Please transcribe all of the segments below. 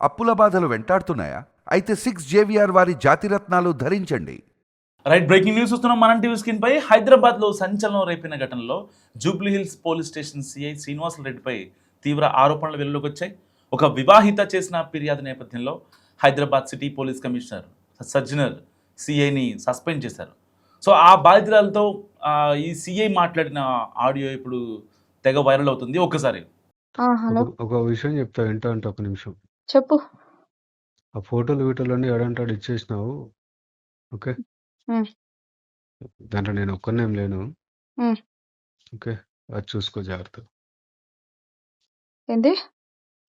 అప్పుల బాధలు వెంటాడుతున్నాయా? అయితే 6 JVR వారి జాతిరత్నాలు ధరించండి. రైట్, బ్రేకింగ్ న్యూస్ చూస్తున్నాం మనం టీవీ స్క్రీన్ పై. హైదరాబాద్లో సంచలనం రేపిన ఘటనలో జూబ్లీహిల్స్ పోలీస్ స్టేషన్ సిఐ శ్రీనివాసరెడ్డిపై తీవ్ర ఆరోపణలు వెలుగులోకి వచ్చాయి. ఒక వివాహిత చేసిన ఫిర్యాదు నేపథ్యంలో Hyderabad city police commissioner Sajjanar సిఐని సస్పెండ్ చేశారు. సో ఆ బాధితులతో ఈ సిఐ మాట్లాడిన ఆడియో ఇప్పుడు తెగ వైరల్ అవుతుంది. ఒక్కసారి హలో. ఒక విషయం చెప్తా, వింటా అంటే ఒక నిమిషం. చెప్పు. ఆ ఫోటోలు ఎడంటాడు ఇచ్చేసినావు, ఓకే? ఉమ్, దాంట్లో నేను ఒక్కనేం లేను, ఉమ్. ఓకే? అది చూసుకో జాగ్రత్త, ఏంటి?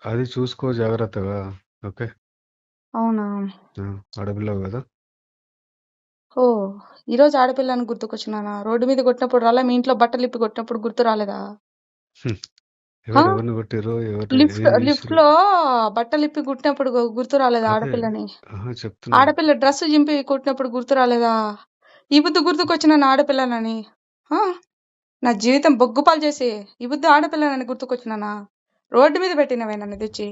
అది చూసుకో జాగ్రత్తగా, ఓకే? అవునా? ఆడపిల్లవు కదా. ఓ, ఈరోజు ఆడపిల్లని గుర్తుకొచ్చినానా? రోడ్డు మీద కొట్టినప్పుడు రాలే? మీ ఇంట్లో బట్టలు ఇప్పి కొట్టినప్పుడు గుర్తు రాలేదా? హ్మ్. హా? ఎవరిని కొట్టిరో ఎవరు లిఫ్ట్ ఏం లిఫ్ట్ చేసిరు లో బట్టలు ఇప్పి కుట్టినప్పుడు గుర్తు రాలేదా అదే ఆడపిల్లని? చెప్తున్నా. ఆడపిల్ల డ్రెస్ చింపి కుట్టినప్పుడు గుర్తు రాలేదా? ఈ బుద్ధి గుర్తుకొచ్చిన నా ఆడపిల్లనని? హా? నా జీవితం బొగ్గుపాలు చేసి ఈ బుద్ధి ఆడపిల్లనని గుర్తుకొచ్చినానా? రోడ్డు మీద పెట్టినవే నన్ను తెచ్చి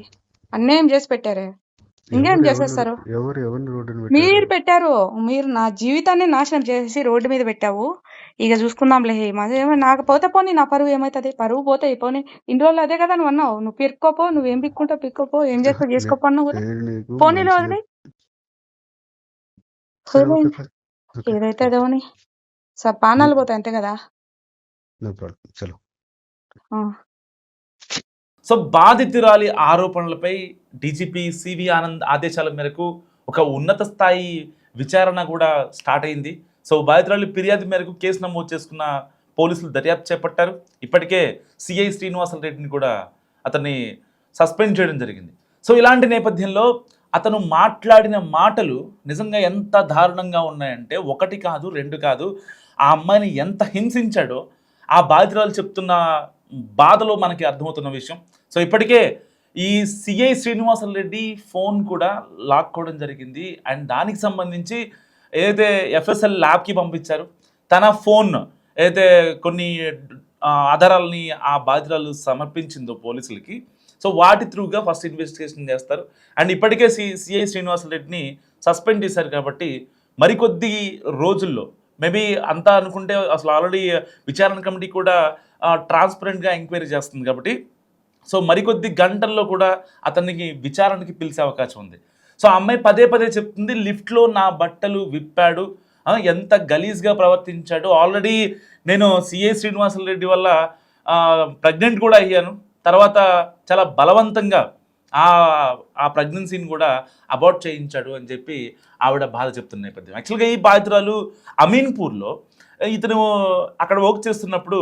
అన్యాయం చేసి పెట్టారే. ఇంకేం ఎవరు ఎవరిని చేసేస్తారు? ఎవరిని రోడ్డున పెట్టారు? మీరు పెట్టారు. మీరు నా జీవితాన్ని నాశనం చేసి రోడ్డు మీద పెట్టావు. ఇక చూసుకుందాంలే. నాకు పోతే పోనీ, నా పరువు ఏమవుతుంది? పరువు పోతే పోనీ. ఇన్ని రోజులు అదే కదా నువ్వు అన్నావు. నువ్వు పిరుక్కోపో, నువ్వేం పిక్కుంటావు పిక్కోపో, ఏం చేస్తావు నే- చేసుకోపో అన్నావు కదా. నేను నీకు పోనీలో మంచిగా వదిలే. సరే, ఓకే ఫైన్, ఓకే ఏదైతే అదోని పానాలు పోతాయి అంతే కదా. నో ప్రాబ్లం, చలో. ఆ. సో బాధితురాలి ఆరోపణలపై డీజీపీ సివి ఆనంద్ ఆదేశాల మేరకు ఒక ఉన్నత స్థాయి విచారణ కూడా స్టార్ట్ అయింది. సో బాధితురాలి ఫిర్యాదు మేరకు కేసు నమోదు చేసుకున్న పోలీసులు దర్యాప్తు చేపట్టారు. ఇప్పటికే సిఐ శ్రీనివాసరెడ్డిని కూడా అతన్ని సస్పెండ్ చేయడం జరిగింది. సో ఇలాంటి నేపథ్యంలో అతను మాట్లాడిన మాటలు నిజంగా ఎంత దారుణంగా ఉన్నాయంటే, ఒకటి కాదు రెండు కాదు, ఆ అమ్మాయిని ఎంత హింసించాడో ఆ బాధితురాలు చెప్తున్న బాధలో మనకి అర్థమవుతున్న విషయం. సో ఇప్పటికే ఈ సిఐ శ్రీనివాసరెడ్డి ఫోన్ కూడా లాక్కోవడం జరిగింది. అండ్ దానికి సంబంధించి ఏదైతే ఎఫ్ఎస్ఎల్ ల్యాబ్కి పంపించారు, తన ఫోన్ ఏదైతే కొన్ని ఆధారాలని ఆ బాధితురాలు సమర్పించిందో పోలీసులకి, సో వాటి త్రూగా ఫస్ట్ ఇన్వెస్టిగేషన్ చేస్తారు. అండ్ ఇప్పటికే సిఐ శ్రీనివాసరెడ్డిని సస్పెండ్ చేశారు కాబట్టి మరికొద్ది రోజుల్లో మేబీ అంతా అనుకుంటే అసలు ఆల్రెడీ విచారణ కమిటీ కూడా ట్రాన్స్పరెంట్గా ఎంక్వైరీ చేస్తుంది కాబట్టి సో మరికొద్ది గంటల్లో కూడా అతనికి విచారణకి పిలిచే అవకాశం ఉంది. సో ఆ అమ్మాయి పదే పదే చెప్తుంది, లిఫ్ట్లో నా బట్టలు విప్పాడు, ఎంత గలీజ్గా ప్రవర్తించాడు, ఆల్రెడీ నేను సిఐ శ్రీనివాసరెడ్డి వల్ల ప్రెగ్నెంట్ కూడా అయ్యాను, తర్వాత చాలా బలవంతంగా ఆ ప్రెగ్నెన్సీని కూడా అబార్ట్ చేయించాడు అని చెప్పి ఆవిడ బాధ చెప్తున్న నేపథ్యం. యాక్చువల్గా ఈ బాధితురాలు అమీన్పూర్లో ఇతను అక్కడ వర్క్ చేస్తున్నప్పుడు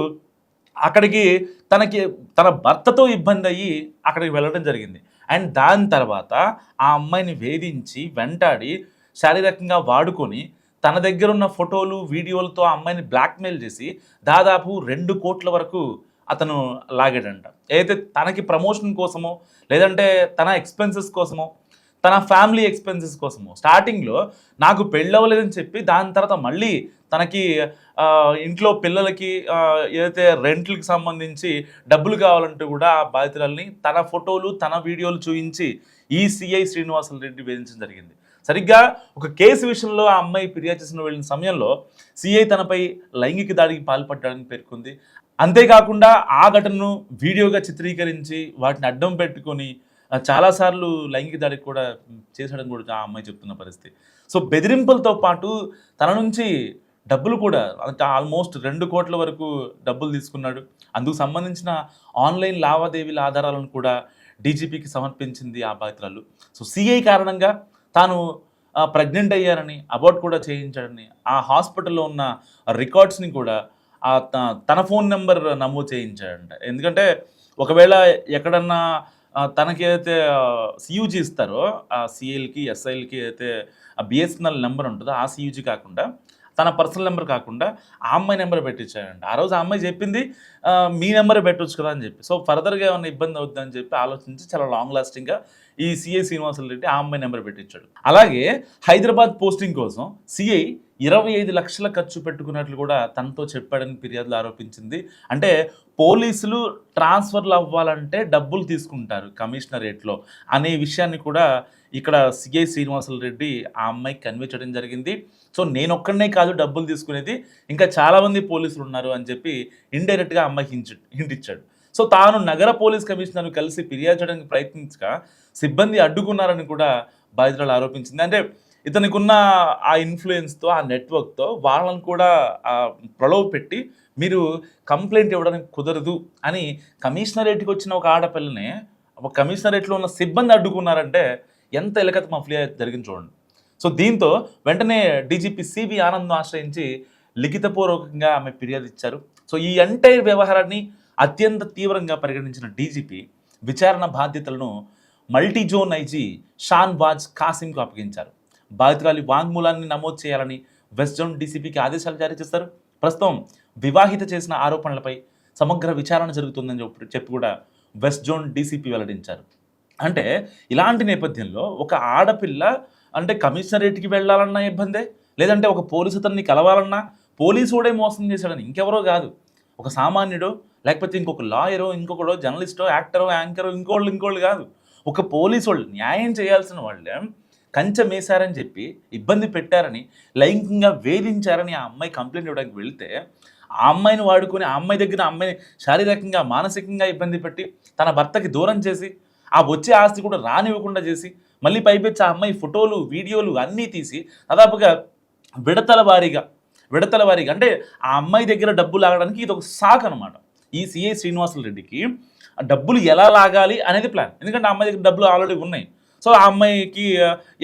అక్కడికి తన భర్తతో ఇబ్బంది అయ్యి అక్కడికి వెళ్ళడం జరిగింది. అండ్ దాని తర్వాత ఆ అమ్మాయిని వేధించి వెంటాడి శారీరకంగా వాడుకొని తన దగ్గర ఉన్న ఫోటోలు వీడియోలతో ఆ అమ్మాయిని బ్లాక్మెయిల్ చేసి దాదాపు 2 కోట్ల వరకు అతను లాగాడంట. ఏదైతే తనకి ప్రమోషన్ కోసమో లేదంటే తన ఎక్స్పెన్సెస్ కోసమో తన ఫ్యామిలీ ఎక్స్పెన్సెస్ కోసమో స్టార్టింగ్లో నాకు పెళ్ళవలేదని చెప్పి దాని తర్వాత మళ్ళీ తనకి ఇంట్లో పిల్లలకి ఏదైతే రెంట్లకి సంబంధించి డబ్బులు కావాలంటూ కూడా ఆ బాధితులని తన ఫోటోలు తన వీడియోలు చూపించి ఈ సిఐ శ్రీనివాసరెడ్డి వేధించడం జరిగింది. సరిగ్గా ఒక కేసు విషయంలో ఆ అమ్మాయి ఫిర్యాదు చేసిన వెళ్ళిన సమయంలో సిఐ తనపై లైంగిక దాడికి పాల్పడ్డాడని పేర్కొంది. అంతేకాకుండా ఆ ఘటనను వీడియోగా చిత్రీకరించి వాటిని అడ్డం పెట్టుకొని చాలాసార్లు లైంగిక దాడికి కూడా చేసడం కూడా ఆ అమ్మాయి చెప్తున్న పరిస్థితి. సో బెదిరింపులతో పాటు తన నుంచి డబ్బులు కూడా ఆల్మోస్ట్ 2 కోట్ల వరకు డబ్బులు తీసుకున్నాడు. అందుకు సంబంధించిన ఆన్లైన్ లావాదేవీల ఆధారాలను కూడా డీజీపీకి సమర్పించింది ఆ బాధితురాలు. సో సిఐ కారణంగా తాను ప్రెగ్నెంట్ అయ్యారని, అబార్ట్ కూడా చేయించాడని, ఆ హాస్పిటల్లో ఉన్న రికార్డ్స్ని కూడా తన ఫోన్ నెంబర్ నమోదు చేయించాడంట. ఎందుకంటే ఒకవేళ ఎక్కడన్నా తనకి ఏదైతే సియూజీ ఇస్తారో ఆ సిఐలకి ఎస్ఐలకి అయితే ఆ బిఎస్ఎన్ఎల్ నెంబర్ ఉంటుందో ఆ సియూజీ కాకుండా తన పర్సనల్ నెంబర్ కాకుండా ఆ అమ్మాయి నెంబర్ పెట్టించాడంట. ఆ రోజు ఆ అమ్మాయి చెప్పింది మీ నెంబరే పెట్టవచ్చు కదా అని చెప్పి. సో ఫర్దర్గా ఏమైనా ఇబ్బంది అవుతుందని చెప్పి ఆలోచించి చాలా లాంగ్ లాస్టింగ్గా ఈ సిఐ శ్రీనివాసరెడ్డి ఆ అమ్మాయి నెంబర్ పెట్టించాడు. అలాగే హైదరాబాద్ పోస్టింగ్ కోసం సిఐ 25 లక్షల ఖర్చు పెట్టుకున్నట్లు కూడా తనతో చెప్పాడని ఫిర్యాదులు ఆరోపించింది. అంటే పోలీసులు ట్రాన్స్ఫర్లు అవ్వాలంటే డబ్బులు తీసుకుంటారు కమిషనరేట్లో అనే విషయాన్ని కూడా ఇక్కడ సిఐ శ్రీనివాసరెడ్డి ఆ అమ్మాయికి కన్వే చేయడం జరిగింది. సో నేనొక్కడనే కాదు డబ్బులు తీసుకునేది, ఇంకా చాలామంది పోలీసులు ఉన్నారు అని చెప్పి ఇండైరెక్ట్గా అమ్మాయికి హింట్ ఇచ్చాడు. సో తాను నగర పోలీస్ కమిషనర్ను కలిసి ఫిర్యాదు చేయడానికి ప్రయత్నించగా సిబ్బంది అడ్డుకున్నారని కూడా బాధితురాలు ఆరోపించింది. అంటే ఇతనికి ఉన్న ఆ ఇన్ఫ్లుయెన్స్తో, ఆ నెట్వర్క్తో వాళ్ళని కూడా ప్రలోభ పెట్టి మీరు కంప్లైంట్ ఇవ్వడానికి కుదరదు అని కమిషనరేట్కి వచ్చిన ఒక ఆడపిల్లని ఒక కమిషనరేట్లో ఉన్న సిబ్బంది అడ్డుకున్నారంటే ఎంత ఎలకత మఫ్లియా జరిగింది చూడండి. సో దీంతో వెంటనే డీజీపీ సివి ఆనంద్ను ఆశ్రయించి లిఖితపూర్వకంగా ఆమె ఫిర్యాదు ఇచ్చారు. సో ఈ ఎంటైర్ వ్యవహారాన్ని అత్యంత తీవ్రంగా పరిగణించిన డీజీపీ విచారణ బాధ్యతలను మల్టీ జోన్ ఐజీ షాన్వాజ్ కాసింకు అప్పగించారు. బాధితురాలి వాంగ్మూలాన్ని నమోదు చేయాలని వెస్ట్ జోన్ డీసీపీకి ఆదేశాలు జారీ చేస్తారు. ప్రస్తుతం వివాహిత చేసిన ఆరోపణలపై సమగ్ర విచారణ జరుగుతుందని చెప్పి కూడా వెస్ట్ జోన్ డీసీపీ వెల్లడించారు. అంటే ఇలాంటి నేపథ్యంలో ఒక ఆడపిల్ల అంటే కమిషనరేట్కి వెళ్ళాలన్నా ఇబ్బందే, లేదంటే ఒక పోలీసు అతన్ని కలవాలన్నా పోలీసు కూడా మోసం చేశాడని, ఇంకెవరో కాదు ఒక సామాన్యుడు, లేకపోతే ఇంకొక లాయరో, ఇంకొకడో జర్నలిస్టో, యాక్టరో, యాంకరో, ఇంకోళ్ళు కాదు, ఒక పోలీసు వాళ్ళు న్యాయం చేయాల్సిన వాళ్ళే కంచె మేశారని చెప్పి ఇబ్బంది పెట్టారని, లైంగికంగా వేధించారని ఆ అమ్మాయి కంప్లైంట్ ఇవ్వడానికి వెళ్తే ఆ అమ్మాయిని వాడుకొని ఆ అమ్మాయి దగ్గర అమ్మాయిని శారీరకంగా మానసికంగా ఇబ్బంది పెట్టి తన భర్తకి దూరం చేసి ఆ వచ్చే ఆస్తి కూడా రానివ్వకుండా చేసి మళ్ళీ పైపెచ్చి ఆ అమ్మాయి ఫోటోలు, వీడియోలు అన్నీ తీసి దాదాపుగా విడతల వారీగా అంటే ఆ అమ్మాయి దగ్గర డబ్బులు లాగడానికి ఇది ఒక సాక్ అనమాట. ఈ సిఐ శ్రీనివాసరెడ్డికి డబ్బులు ఎలా లాగాలి అనేది ప్లాన్. ఎందుకంటే ఆ అమ్మాయి దగ్గర డబ్బులు ఆల్రెడీ ఉన్నాయి. సో ఆ అమ్మాయికి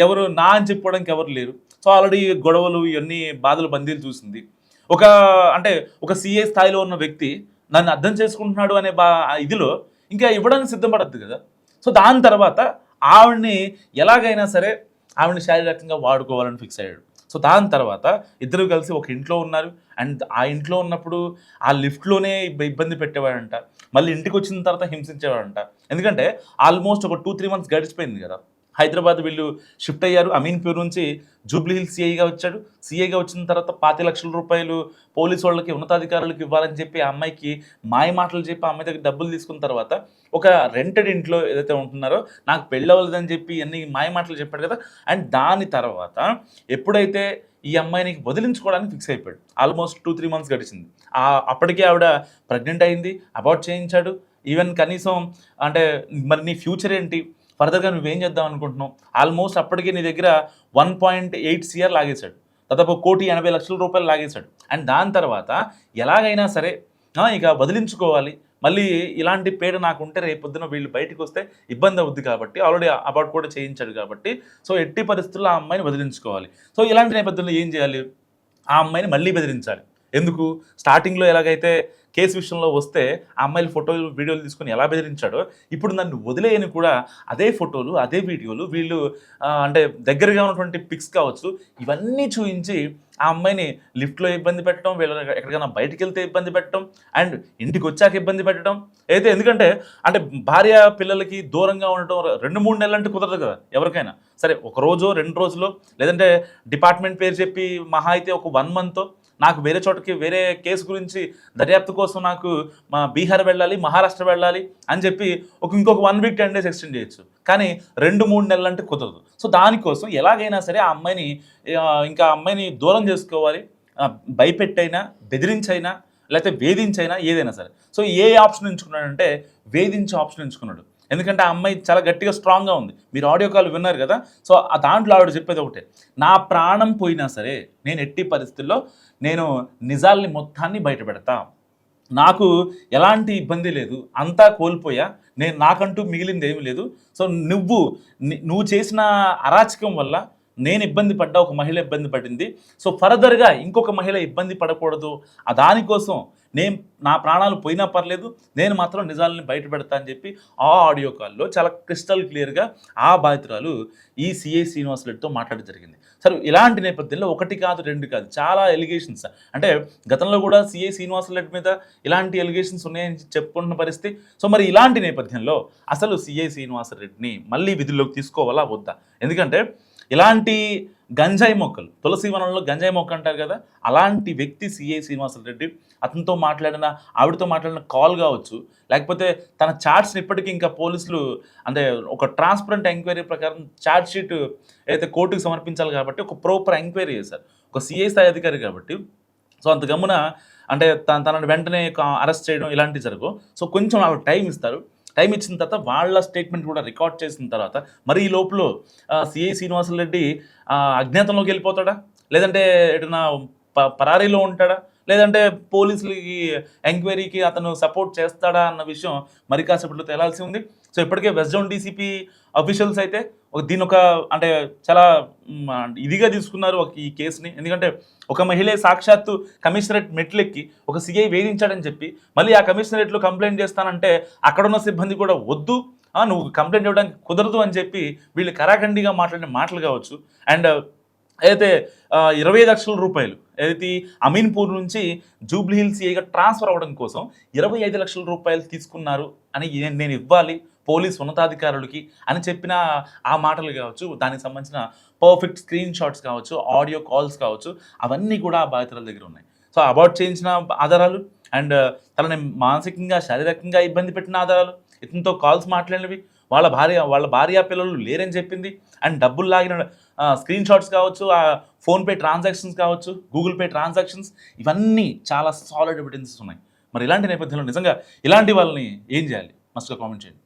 ఎవరు నా అని చెప్పుకోవడానికి ఎవరు లేరు. సో ఆల్రెడీ గొడవలు ఇవన్నీ బాధలు బందీలు చూసింది. ఒక సిఐ స్థాయిలో ఉన్న వ్యక్తి నన్ను అర్థం చేసుకుంటున్నాడు అనే ఇదిలో ఇంకా ఇవ్వడానికి సిద్ధపడద్దు కదా. సో దాని తర్వాత ఆవిడ్ని ఎలాగైనా సరే ఆవిడని శారీరకంగా వాడుకోవాలని ఫిక్స్ అయ్యాడు. సో దాని తర్వాత ఇద్దరు కలిసి ఒక ఇంట్లో ఉన్నారు. అండ్ ఆ ఇంట్లో ఉన్నప్పుడు ఆ లిఫ్ట్లోనే ఇబ్బంది పెట్టేవాడంట, మళ్ళీ ఇంటికి వచ్చిన తర్వాత హింసించేవాడంట. ఎందుకంటే ఆల్మోస్ట్ ఒక 2-3 మంత్స్ గడిచిపోయింది కదా. హైదరాబాద్ వీళ్ళు షిఫ్ట్ అయ్యారు. అమీన్పూర్ నుంచి జూబ్లీ హిల్స్ సిఐగా వచ్చాడు. సిఐగా వచ్చిన తర్వాత 25 లక్షల రూపాయలు పోలీసు వాళ్ళకి, ఉన్నతాధికారులకు ఇవ్వాలని చెప్పి ఆ అమ్మాయికి మాయ మాటలు చెప్పి ఆ అమ్మాయి దగ్గర డబ్బులు తీసుకున్న తర్వాత ఒక రెంటెడ్ ఇంట్లో ఏదైతే ఉంటున్నారో నాకు పెళ్ళి అవ్వలేదని చెప్పి అన్ని మాయ మాటలు చెప్పాడు కదా. అండ్ దాని తర్వాత ఎప్పుడైతే ఈ అమ్మాయిని వదిలించుకోవడానికి ఫిక్స్ అయిపోయాడు, ఆల్మోస్ట్ 2-3 మంత్స్ గడిచింది. అప్పటికే ఆవిడ ప్రెగ్నెంట్ అయింది, అబార్ట్ చేయించాడు. ఈవెన్ కనీసం అంటే మరి నీ ఫ్యూచర్ ఏంటి, ఫర్దర్గా నువ్వేం చేద్దాం అనుకుంటున్నావు, ఆల్మోస్ట్ అప్పటికే నీ దగ్గర 1.8 CR లాగేశాడు, దాదాపు 1,80,00,000 రూపాయలు లాగేశాడు. అండ్ దాని తర్వాత ఎలాగైనా సరే ఇక వదిలించుకోవాలి, మళ్ళీ ఇలాంటి పేడ నాకు ఉంటే రేపొద్దున వీళ్ళు బయటకు వస్తే ఇబ్బంది అవుద్ది కాబట్టి ఆల్రెడీ అబార్ట్ కూడా చేయించాడు కాబట్టి సో ఎట్టి పరిస్థితుల్లో ఆ అమ్మాయిని వదిలించుకోవాలి. సో ఇలాంటి నేపథ్యంలో ఏం చేయాలి, ఆ అమ్మాయిని మళ్ళీ బెదిరించాలి. ఎందుకు స్టార్టింగ్లో ఎలాగైతే కేసు విషయంలో వస్తే ఆ అమ్మాయిలు ఫోటోలు, వీడియోలు తీసుకొని ఎలా బెదిరించాడో ఇప్పుడు నన్ను వదిలేయని కూడా అదే ఫోటోలు, అదే వీడియోలు, వీళ్ళు అంటే దగ్గరగా ఉన్నటువంటి పిక్స్ కావచ్చు ఇవన్నీ చూపించి ఆ అమ్మాయిని లిఫ్ట్లో ఇబ్బంది పెట్టడం, వీళ్ళ ఎక్కడికైనా బయటికి వెళ్తే ఇబ్బంది పెట్టడం, అండ్ ఇంటికి వచ్చాక ఇబ్బంది పెట్టడం. అయితే ఎందుకంటే అంటే భార్య పిల్లలకి దూరంగా ఉండటం 2-3 నెలలు అంటే కుదరదు కదా ఎవరికైనా. సరే ఒక రోజో 2 రోజులో, లేదంటే డిపార్ట్మెంట్ పేరు చెప్పి మహా అయితే ఒక 1 మంత్ నాకు వేరే చోటకి వేరే కేసు గురించి దర్యాప్తు కోసం నాకు బీహార్ వెళ్ళాలి, మహారాష్ట్ర వెళ్ళాలి అని చెప్పి ఇంకొక 1 వీక్ 10 డేస్ ఎక్స్టెండ్ చేయొచ్చు. కానీ 2-3 నెలలు అంటే కుదరదు. సో దానికోసం ఎలాగైనా సరే ఆ అమ్మాయిని దూరం చేసుకోవాలి, భయపెట్టైనా, బెదిరించైనా, లేకపోతే వేధించైనా, ఏదైనా సరే. సో ఏ ఆప్షన్ ఎంచుకున్నాడంటే వేధించే ఆప్షన్ ఎంచుకున్నాడు. ఎందుకంటే ఆ అమ్మాయి చాలా గట్టిగా స్ట్రాంగ్గా ఉంది. మీరు ఆడియో కాల్ విన్నారు కదా. సో ఆ దాంట్లో ఆవిడ చెప్పేది ఒకటే, నా ప్రాణం పోయినా సరే నేను ఎట్టి పరిస్థితుల్లో నేను నిజాల్ని మొత్తాన్ని బయట పెడతా, నాకు ఎలాంటి ఇబ్బంది లేదు, అంతా కోల్పోయా, నాకంటూ మిగిలింది ఏమీ లేదు. సో నువ్వు చేసిన అరాచకం వల్ల నేను ఇబ్బంది పడ్డా, ఒక మహిళ ఇబ్బంది పడింది. సో ఫర్దర్గా ఇంకొక మహిళ ఇబ్బంది పడకూడదు, దానికోసం నేను నా ప్రాణాలు పోయినా పర్లేదు, నేను మాత్రం నిజాలని బయట పెడతా అని చెప్పి ఆ ఆడియో కాల్లో చాలా క్రిస్టల్ క్లియర్గా ఆ బాధితురాలు ఈ సిఐ శ్రీనివాస్ రెడ్డితో మాట్లాడడం జరిగింది. సరే, ఇలాంటి నేపథ్యంలో 1 కాదు 2 కాదు చాలా ఎలిగేషన్స్, అంటే గతంలో కూడా సిఐ శ్రీనివాస్ రెడ్డి మీద ఇలాంటి ఎలిగేషన్స్ ఉన్నాయని చెప్పుకుంటున్న పరిస్థితి. సో మరి ఇలాంటి నేపథ్యంలో అసలు సిఐ శ్రీనివాస్ రెడ్డిని మళ్ళీ విధుల్లోకి తీసుకోవాలా వద్దా? ఎందుకంటే ఇలాంటి గంజాయి మొక్కలు, తులసి వనంలో గంజాయి మొక్క అంటారు కదా, అలాంటి వ్యక్తి సిఐ శ్రీనివాసరెడ్డి. అతనితో మాట్లాడిన, ఆవిడతో మాట్లాడిన కాల్ కావచ్చు, లేకపోతే తన చార్ట్స్ని ఇప్పటికీ ఇంకా పోలీసులు అంటే ఒక ట్రాన్స్పరెంట్ ఎంక్వైరీ ప్రకారం ఛార్జ్ షీట్ అయితే కోర్టుకు సమర్పించాలి కాబట్టి ఒక ప్రాపర్ ఎంక్వైరీ చేశారు, ఒక సిఐ స్థాయి అధికారి కాబట్టి. సో అంత గమ్మున అంటే తనని వెంటనే అరెస్ట్ చేయడం ఇలాంటివి జరగవు. సో కొంచెం వాళ్ళకి టైం ఇస్తారు. టైం ఇచ్చిన తర్వాత వాళ్ళ స్టేట్మెంట్ కూడా రికార్డ్ చేసిన తర్వాత మరి ఈ లోపల సిఐ శ్రీనివాసరెడ్డి అజ్ఞాతంలోకి వెళ్ళిపోతాడా, లేదంటే ఎటన్నా పరారీలో ఉంటాడా, లేదంటే పోలీసులకి ఎంక్వైరీకి అతను సపోర్ట్ చేస్తాడా అన్న విషయం మరి కాసేపట్లో తేలాల్సి ఉంది. సో ఇప్పటికే వెస్ట్ జోన్ డీసీపీ అఫీషియల్స్ అయితే దీని ఒక అంటే చాలా ఇదిగా తీసుకున్నారు ఈ కేసుని. ఎందుకంటే ఒక మహిళ సాక్షాత్తు కమిషనరేట్ మెట్లెక్కి ఒక సిఐ వేధించాడని చెప్పి మళ్ళీ ఆ కమిషనరేట్లో కంప్లైంట్ చేస్తానంటే అక్కడున్న సిబ్బంది కూడా వద్దు, నువ్వు కంప్లైంట్ ఇవ్వడానికి కుదరదు అని చెప్పి వీళ్ళు కరాఖండిగా మాట్లాడిన మాటలు కావచ్చు. అండ్ అయితే 25 లక్షల రూపాయలు ఏదైతే అమీన్పూర్ నుంచి జూబ్లీ హిల్స్ ఏగా ట్రాన్స్ఫర్ అవ్వడం కోసం 25 లక్షల రూపాయలు తీసుకున్నారు అని నేను ఇవ్వాలి పోలీస్ ఉన్నతాధికారులకి అని చెప్పిన ఆ మాటలు కావచ్చు, దానికి సంబంధించిన పర్ఫెక్ట్ స్క్రీన్ షాట్స్ కావచ్చు, ఆడియో కాల్స్ కావచ్చు, అవన్నీ కూడా ఆ బాధితుల దగ్గర ఉన్నాయి. సో అబార్ట్ చేయించిన ఆధారాలు అండ్ తనని మానసికంగా శారీరకంగా ఇబ్బంది పెట్టిన ఆధారాలు, ఇతనితో కాల్స్ మాట్లాడినవి, వాళ్ళ భార్య పిల్లలు లేరని చెప్పింది, అండ్ డబ్బులు లాగిన స్క్రీన్ షాట్స్ కావచ్చు, ఆ ఫోన్పే ట్రాన్సాక్షన్స్ కావచ్చు, గూగుల్ పే ట్రాన్సాక్షన్స్, ఇవన్నీ చాలా సాలిడ్ ఎవిడెన్సెస్ ఉన్నాయి. మరి ఇలాంటి నేపథ్యంలో నిజంగా ఇలాంటి వాళ్ళని ఏం చేయాలి? మస్ట్గా కామెంట్ చేయండి.